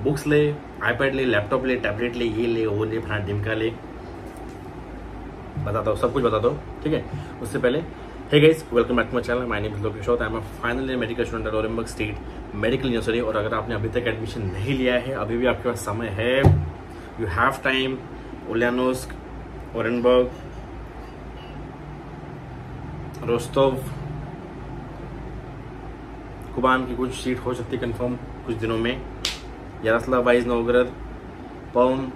Books ले, iPad ले, laptop ले, टैबलेट ले, ये ले, वो ले, फलाना ढिमका ले, बताता हूँ, सब कुछ बताता हूँ, ठीक है। उससे पहले hey guys, welcome back to my channel. My name is Lokesh Raut. I am a final year medical student at Orenburg state medical university. और अगर आपने अभी तक एडमिशन नहीं लिया है, अभी भी आपके पास समय है, you have time. Ulyanovsk, Orenburg, Rostov, Kuban की कुछ सीट हो सकती है कंफर्म कुछ दिनों में, यारोस्लाव, वाइज, नोवगोरोड, पर्म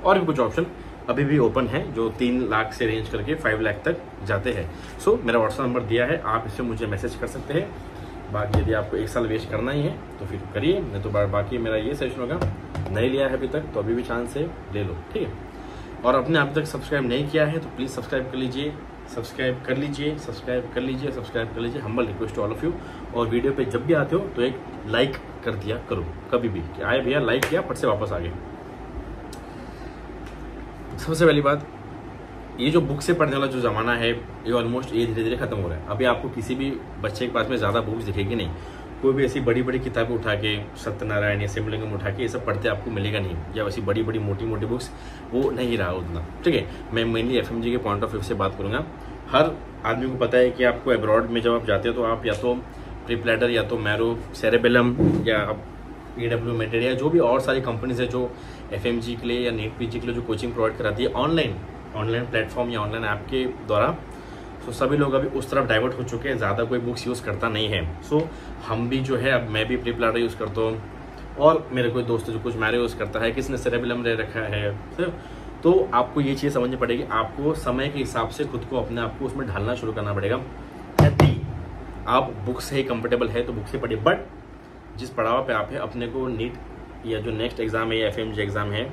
और भी कुछ ऑप्शन अभी भी ओपन है जो 3 लाख से रेंज करके 5 लाख तक जाते हैं। सो मेरा व्हाट्सएप नंबर दिया है, आप इससे मुझे मैसेज कर सकते हैं। बाकी यदि आपको 1 साल वेस्ट करना ही है तो फिर करिए, नहीं तो बाकी मेरा ये सजेशन होगा, नहीं लिया है अभी तक तो अभी भी चांस है, ले लो, ठीक है। और आपने अभी तक सब्सक्राइब नहीं किया है तो प्लीज़ सब्सक्राइब कर लीजिए, सब्सक्राइब कर लीजिए, सब्सक्राइब कर लीजिए, सब्सक्राइब कर लीजिए। Humble request to all of you. और वीडियो पे जब भी आते हो तो एक लाइक कर दिया करो, कभी भी कि आए भैया लाइक किया फट से वापस आ गए। सबसे पहली बात, ये जो बुक से पढ़ने वाला जो ज़माना है ये ऑलमोस्ट ये धीरे धीरे खत्म हो रहा है। अभी आपको किसी भी बच्चे के पास में ज़्यादा बुक्स दिखेगी नहीं, कोई भी ऐसी बड़ी बड़ी किताबें उठा के, सत्यनारायण या शिवलिंगम उठा के ये सब पढ़ते आपको मिलेगा नहीं, या वैसी बड़ी बड़ी मोटी मोटी बुक्स वो नहीं रहा उतना, ठीक है। मैं मेनली एफएमजी के पॉइंट ऑफ व्यू से बात करूँगा। हर आदमी को पता है कि आपको अब्रॉड में जब आप जाते हो तो आप या तो प्रीप्लैडर या तो मैरो, सेरेबेलम या EW मेटेड या जो भी और सारी कंपनीज है जो एफएमजी के लिए या नीट पीजी के लिए जो कोचिंग प्रोवाइड कराती है ऑनलाइन प्लेटफॉर्म या ऑनलाइन ऐप के द्वारा, तो सभी लोग अभी उस तरफ डाइवर्ट हो चुके हैं, ज़्यादा कोई बुक्स यूज़ करता नहीं है। सो हम भी जो है, अब मैं भी प्रीप्लैडर यूज़ करता हूँ और मेरे कोई दोस्त जो कुछ मैरो यूज़ करता है, किसी ने सेरेबेलम ले रखा है। तो आपको ये चीज़ समझनी पड़ेगी, आपको समय के हिसाब से खुद को अपने आप को उसमें ढालना शुरू करना पड़ेगा। यदि आप बुक से ही कंफर्टेबल है तो बुक से पढ़िए, बट जिस पड़ाव पे आप है, अपने को नीट या जो नेक्स्ट एग्ज़ाम है या एफएमजी एग्ज़ाम है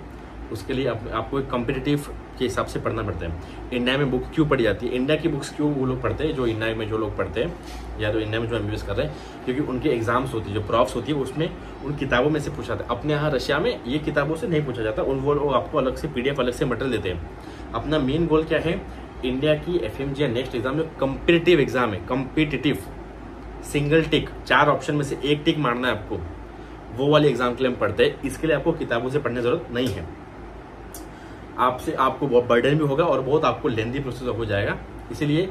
उसके लिए आपको एक कॉम्पिटिटिव के हिसाब से पढ़ना पड़ता है। इंडिया में बुक क्यों पढ़ी जाती है, इंडिया की बुक्स क्यों वो लोग पढ़ते हैं, जो इंडिया में जो लोग पढ़ते हैं या तो इंडिया में जो MBBS कर रहे हैं, क्योंकि उनके एग्जाम्स होती है, जो प्रॉफ्स होती है उसमें उन किताबों में से पूछा जाता है। अपने यहाँ रशिया में ये किताबों से नहीं पूछा जाता, वो लोग आपको अलग से PDF अलग से मटेरियल देते हैं। अपना मेन गोल क्या है, इंडिया की एफएमजी या नेक्स्ट एग्जाम जो कॉम्पिटिटिव एग्जाम है, कॉम्पिटिटिव सिंगल टिक, 4 ऑप्शन में से 1 टिक मारना है आपको, वो वाले एग्जाम के लिए हम पढ़ते हैं। इसके लिए आपको किताबों से पढ़ने की जरूरत नहीं है, आपको बहुत बर्डन भी होगा और बहुत आपको लेंदी प्रोसेस हो जाएगा। इसीलिए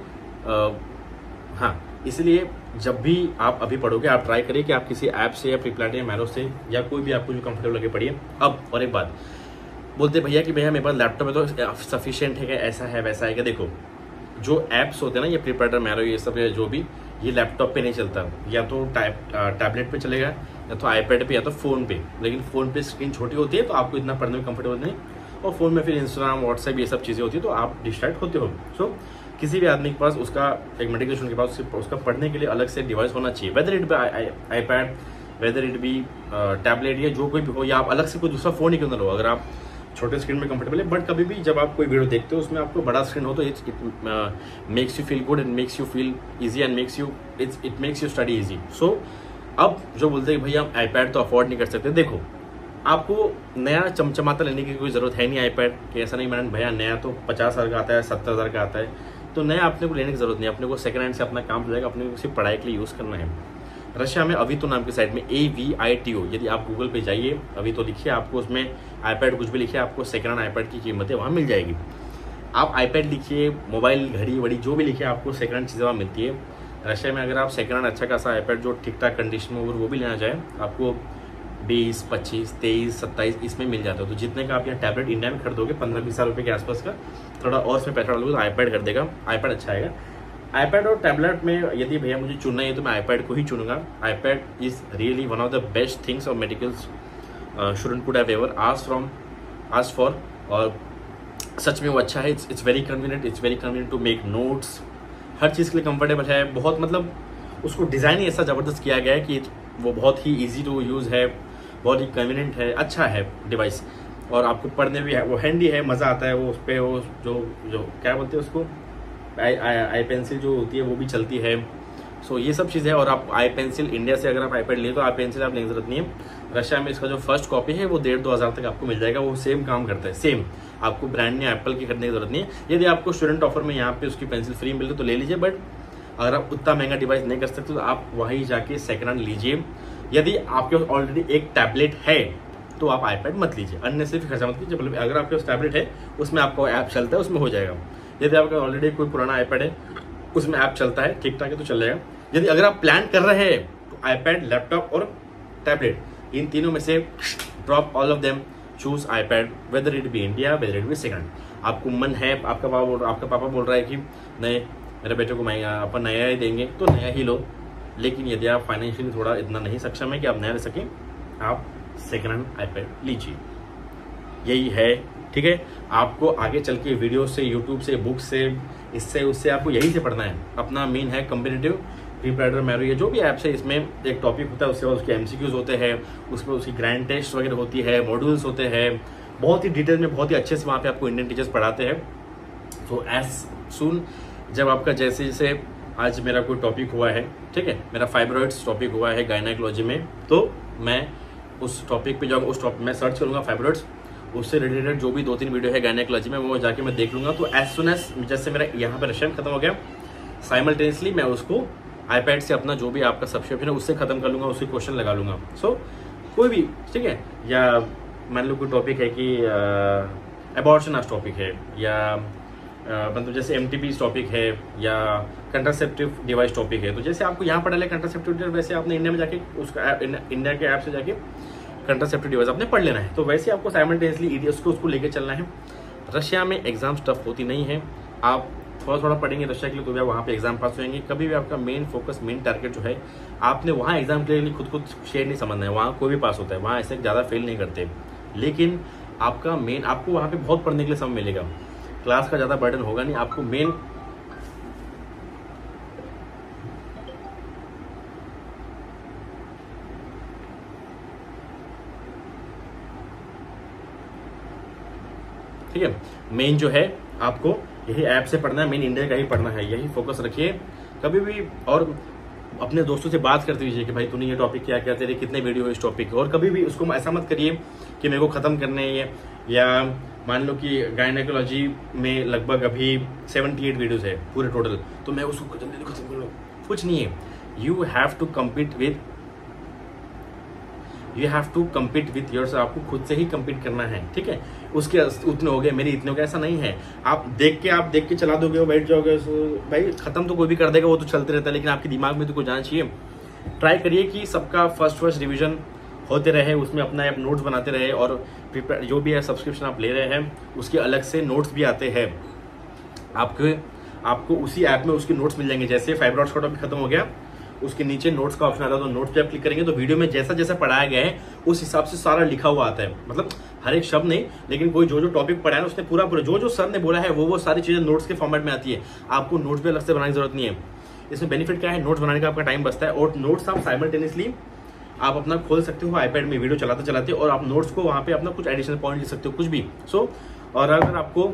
इसलिए जब भी आप अभी पढ़ोगे, आप ट्राई करिए कि आप किसी ऐप से या प्रीप्लैडर या मैरो से या कोई भी आपको जो कंफर्टेबल लगे पढ़िए। अब और एक बात, बोलते भैया कि भैया मेरे पास लैपटॉप है तो सफिशिएंट है क्या, ऐसा है वैसा है क्या। देखो, जो ऐप्स होते हैं ना, ये प्रीप्लैडर, मैरो, ये सब जो भी, ये लैपटॉप पे नहीं चलता, या तो टैबलेट पे चलेगा या तो आईपैड पे या तो फ़ोन पे। लेकिन फ़ोन पे स्क्रीन छोटी होती है तो आपको इतना पढ़ने में कंफर्टेबल नहीं, और फ़ोन में फिर इंस्टाग्राम, व्हाट्सएप ये सब चीज़ें होती है तो आप डिस्ट्रैक्ट होते हो। सो किसी भी आदमी के पास, उसका एक मेडिकल स्टूडेंट के पास उसका पढ़ने के लिए अलग से डिवाइस होना चाहिए, whether it be iPad, whether it be tablet या जो कोई भी हो, या आप अलग से कोई दूसरा फ़ोन ही क्यों ना लो, अगर आप छोटे स्क्रीन में कंफर्टेबल है। बट कभी भी जब आप कोई वीडियो देखते हो उसमें आपको बड़ा स्क्रीन हो तो it makes you feel good and makes you feel easy and it makes you study easy. So अब जो बोलते हैं भैया हम आईपैड तो अफोर्ड नहीं कर सकते, देखो आपको नया चमचमाता लेने की कोई ज़रूरत है नहीं आईपैड कि ऐसा नहीं मैडम भैया नया तो 50,000 का आता है, 70,000 का आता है, तो नया अपने को लेने की ज़रूरत नहीं। अपने को सेकंड हैंड से अपना काम चलेगा, अपने को सिर्फ पढ़ाई के लिए यूज़ करना है। रशिया में अवितो नाम की साइट में AVITO, यदि आप गूगल पे जाइए, अवितो लिखिए, आपको उसमें आईपैड कुछ भी लिखिए, आपको सेकंड हैंड आईपैड की कीमतें वहाँ मिल जाएगी। आप आईपैड लिखिए, मोबाइल, घड़ी वड़ी जो भी लिखिए, आपको सेकंड हैंड चीज़ें वहाँ मिलती है। रशिया में अगर आप सेकंड हैंड अच्छा खासा आईपैड जो ठीक ठाक कंडीशन में वो भी लेना चाहें, आपको 20, 25, 23, 27 इसमें मिल जाता है। तो जितने का आप यहाँ टैबलेट इंडिया में खरीदोगे 15-20 हज़ार रुपये के आसपास का, थोड़ा और उसमें पैसा डालोगे तो आईपैड कर देगा, आईपैड अच्छा आएगा। आईपैड और टैबलेट में यदि भैया मुझे चुनना है तो मैं आईपैड को ही चुनूंगा। IPad is really one of the best things of medical student could have ever asked for, और सच में वो अच्छा है। It's very convenient to make notes, हर चीज़ के लिए कंफर्टेबल है बहुत, मतलब उसको डिज़ाइन ही ऐसा ज़बरदस्त किया गया है कि वो बहुत ही ईजी टू यूज़ है, बहुत ही कन्वीनियंट है, अच्छा है डिवाइस, और आपको पढ़ने भी है वो हैंडी है, मज़ा आता है। वो उस पर वो जो क्या बोलते हैं उसको, आई पेंसिल जो होती है वो भी चलती है। सो ये सब चीज़ है। और आप आई पेंसिल इंडिया से अगर आप आईपैड ले तो आई पेंसिल आप लेने की जरूरत नहीं है। रशिया में इसका जो फर्स्ट कॉपी है वो 1,500-2 हज़ार तक आपको मिल जाएगा, वो सेम काम करता है, सेम। आपको ब्रांड ने एप्पल की खरीदने की जरूरत नहीं है। यदि आपको स्टूडेंट ऑफर में यहाँ पे उसकी पेंसिल फ्री मिल रही तो ले लीजिए, बट अगर आप उतना महंगा डिवाइस नहीं कर सकते तो आप वहीं जाके सेकंड हैंड लीजिए। यदि आपके पास ऑलरेडी एक टैबलेट है तो आप आईपैड मत लीजिए, अननेसेसरी खर्चा मत कीजिए। मतलब अगर आपके पास टैबलेट है उसमें आपका ऐप चलता है उसमें हो जाएगा। यदि आपका ऑलरेडी कोई पुराना आईपैड है उसमें ऐप चलता है ठीक ठाक है तो चल जाएगा। यदि अगर आप प्लान कर रहे हैं तो आईपैड, लैपटॉप और टैबलेट, इन तीनों में से drop all of them, choose iPad, whether it be India whether it be second. आपको मन है, आपका पापा बोल रहा है कि नहीं मेरे बेटे को अपन नया ही देंगे तो नया ही लो, लेकिन यदि आप फाइनेंशियली थोड़ा इतना नहीं सक्षम है कि आप नया ले सकें, आप सेकंड हैंड आईपैड लीजिए। यही है, ठीक है। आपको आगे चल के वीडियो से, यूट्यूब से, बुक से, इससे उससे आपको यही से पढ़ना है। अपना मेन है कंपेटिटिव, प्रीपैडर, मैरो, ये जो भी ऐप्स है इसमें एक टॉपिक होता है, उसके बाद उसके एमसीक्यूज होते हैं, उसमें उसकी ग्रैंड टेस्ट वगैरह होती है, मॉड्यूल्स होते हैं, बहुत ही डिटेल में बहुत ही अच्छे से वहाँ पे आपको इंडियन टीचर्स पढ़ाते हैं। तो एज सून जब आपका जैसे जैसे आज मेरा कोई टॉपिक हुआ है, ठीक है, मेरा फाइब्रॉइड्स टॉपिक हुआ है गायनेकोलॉजी में, तो मैं उस टॉपिक पे जाऊँगा, उस टॉपिक में सर्च करूँगा फाइब्रॉइड्स, उससे रिलेटेड जो भी 2-3 वीडियो है गायनेकोलॉजी में वो जाके मैं देख लूँगा। तो एज सुन एज जैसे मेरा यहाँ पर रशियन खत्म हो गया, साइमल्टेनियसली मैं उसको आईपैड से अपना जो भी आपका सब्सक्रिप्शन है उससे खत्म कर लूँगा, उससे क्वेश्चन लगा लूँगा। सो कोई भी, ठीक है, या मान लो कोई टॉपिक है कि एबॉर्शन टॉपिक है, या मतलब जैसे MTP टॉपिक है, या कंट्रासेप्टिव डिवाइस टॉपिक है, तो जैसे आपको यहाँ पढ़ा है कंट्रासेप्टिव डिवाइस, वैसे आपने इंडिया में जाके उसका इंडिया के ऐप से जाके कंट्रासेप्टिव डिवाइस आपने पढ़ लेना है। तो वैसे आपको साइमल्टेनियसली उसको लेके चलना है। रशिया में एग्जाम टफ होती नहीं है, आप थोड़ा पढ़ेंगे रशिया के लिए तो भी आप वहाँ पे एग्जाम पास होंगे। कभी भी आपका मेन फोकस, मेन टारगेट जो है, आपने वहाँ एग्जाम के लिए खुद शेयर नहीं समझना है। वहाँ कोई भी पास होता है, वहाँ ऐसे ज़्यादा फेल नहीं करते, लेकिन आपका मेन, आपको वहाँ पे बहुत पढ़ने के लिए समय मिलेगा, क्लास का ज़्यादा बर्डन होगा नहीं। आपको मेन ठीक है, मेन जो है आपको यही ऐप से पढ़ना है, मेन इंडिया का ही पढ़ना है, यही फोकस रखिए कभी भी। और अपने दोस्तों से बात करते रहिए कि भाई तूने ये टॉपिक क्या क्या, तेरे कितने वीडियो है इस टॉपिक, और कभी भी उसको ऐसा मत करिए कि मेरे को खत्म करने है, या मान लो कि गायनेकोलॉजी में लगभग अभी 78 वीडियोस है पूरे टोटल, तो मैं उसको जल्दी खत्म कर लूँ, कुछ नहीं है। You have to compete with yourself, आपको खुद से ही कम्पीट करना है, ठीक है। उसके उतने हो गए, मेरे इतने हो गए, ऐसा नहीं है। आप देख के चला दोगे, वो बैठ जाओगे, भाई खत्म तो कोई भी कर देगा, वो तो चलते रहता है, लेकिन आपके दिमाग में तो कुछ जाना चाहिए। ट्राई करिए कि सबका फर्स्ट रिविजन होते रहे, उसमें अपना आप नोट्स बनाते रहे, और जो भी है सब्सक्रिप्शन आप ले रहे हैं उसके अलग से नोट्स भी आते हैं आपको उसी ऐप में उसके नोट्स मिल जाएंगे। जैसे फाइब्रॉइड्स का टॉपिक खत्म हो गया, उसके नीचे नोट्स का ऑप्शन आता है, तो नोट्स पे आप क्लिक करेंगे तो वीडियो में जैसा जैसा पढ़ाया गया है उस हिसाब से सारा लिखा हुआ आता है। मतलब हर एक शब्द नहीं, लेकिन कोई जो टॉपिक पढ़ा है उसने पूरा जो सर ने बोला है वो सारी चीजें नोट्स के फॉर्मेट में आती है। आपको नोट्स भी अलग से बनाने की जरूरत नहीं है। इसमें बेनिफिट क्या है, नोट्स बनाने का आपका टाइम बचता है, और नोट्स आप साइमल्टेनियसली आप अपना खोल सकते हो आईपैड में वीडियो चलाते चलाते, और आप नोट्स को वहाँ पे अपना कुछ एडिशनल पॉइंट लिख सकते हो, कुछ भी। और अगर आपको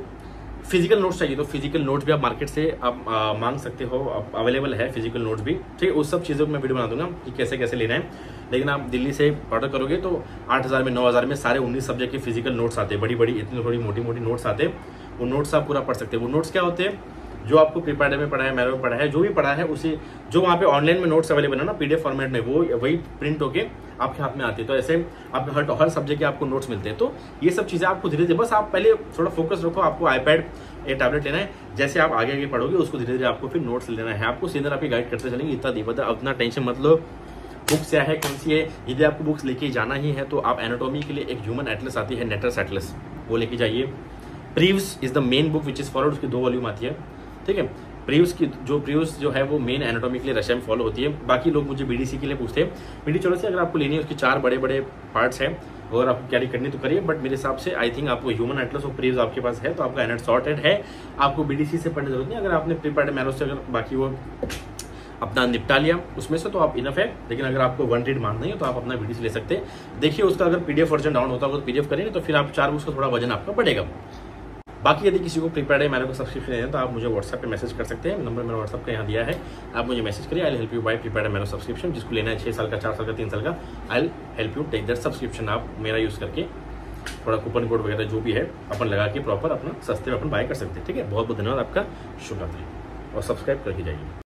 फिजिकल नोट्स चाहिए तो फिजिकल नोट्स भी आप मार्केट से आप मांग सकते हो, अवेलेबल है फिजिकल नोट्स भी, ठीक है। उस सब चीज़ों को मैं वीडियो बना दूंगा कि कैसे कैसे लेना है। लेकिन आप दिल्ली से ऑर्डर करोगे तो 8000 में 9000 में सारे 19 सब्जेक्ट के फिजिकल नोट्स आते हैं, बड़ी इतनी थोड़ी मोटी नोट्स आते हैं। वो नोट्स आप पूरा पढ़ सकते हैं। वो नोट्स क्या होते हैं, जो आपको प्रीपैड में पढ़ा है, मैरो में पढ़ा है, जो भी पढ़ा है उसी जो वहाँ पे ऑनलाइन में नोट्स अवेलेबल है ना PDF फॉर्मेट में, वो वही प्रिंट होके आपके हाथ में आती है। तो ऐसे आपको हर सब्जेक्ट के आपको नोट्स मिलते हैं। तो ये सब चीज़ें आपको धीरे धीरे, बस आप पहले थोड़ा फोकस रखो, आपको आईपैड या टैबलेट लेना है, जैसे आप आगे पढ़ोगे उसको धीरे धीरे आपको फिर नोट्स लेना है। आपको सीनियर आपकी गाइड करते चलेंगे, इतना अपना टेंशन मत लो। बुक्स क्या है, कौन सी है, यदि आपको बुक्स लेके जाना ही है तो आप एनाटॉमी के लिए एक ह्यूमन एटलस आती है, नेटर्स एटलस, वो लेके जाइए। Preeves is the main book which is followed, उसकी 2 वॉल्यूम आती है, ठीक है। प्रीव्स जो है वो मेन एनाटॉमी के लिए रशिया में फॉलो होती है। बाकी लोग मुझे BDC के लिए पूछते हैं, BD चलो से अगर आपको लेनी है, उसके 4 बड़े पार्ट्स हैं, अगर आपको कैरी करनी तो करिए, बट मेरे हिसाब से आई थिंक आपको ह्यूमन एटलस और प्रीव्स आपके पास है तो आपका एनएट सॉर्टेड है, आपको BDC से पढ़ने की जरूरत नहीं। अगर आपने प्रीपैड मैरो से अगर बाकी वो अपना निपटा लिया उसमें से तो आप इनफ है, लेकिन अगर आपको 1 रीड मानना है तो आप अपना BDC ले सकते हैं। देखिए उसका अगर PDF वर्जन डाउन होता होगा तो PDF करेंगे तो फिर आप 4 बुक्स का थोड़ा वजन आपका बढ़ेगा। बाकी यदि किसी को प्रीपैड है मैरो को सब्सक्रिप्शन लेना है तो आप मुझे व्हाट्सएप पे मैसेज कर सकते हैं, नंबर मेरा व्हाट्सएप का यहाँ दिया है, आप मुझे मैसेज करिए। I help you buy prepaid है मैरो सब्सक्रिप्शन। जिसको लेना है 6 साल का, 4 साल का, 3 साल का, I help you take that subscription. आप मेरा यूज़ करके थोड़ा कूपन कोड वगैरह जो भी है अपन लगा के प्रॉपर अपना सस्ते में अपन बाय कर सकते हैं, ठीक है। बहुत बहुत धन्यवाद आपका, शुभ रात्रि, और सब्सक्राइब करके जाइए।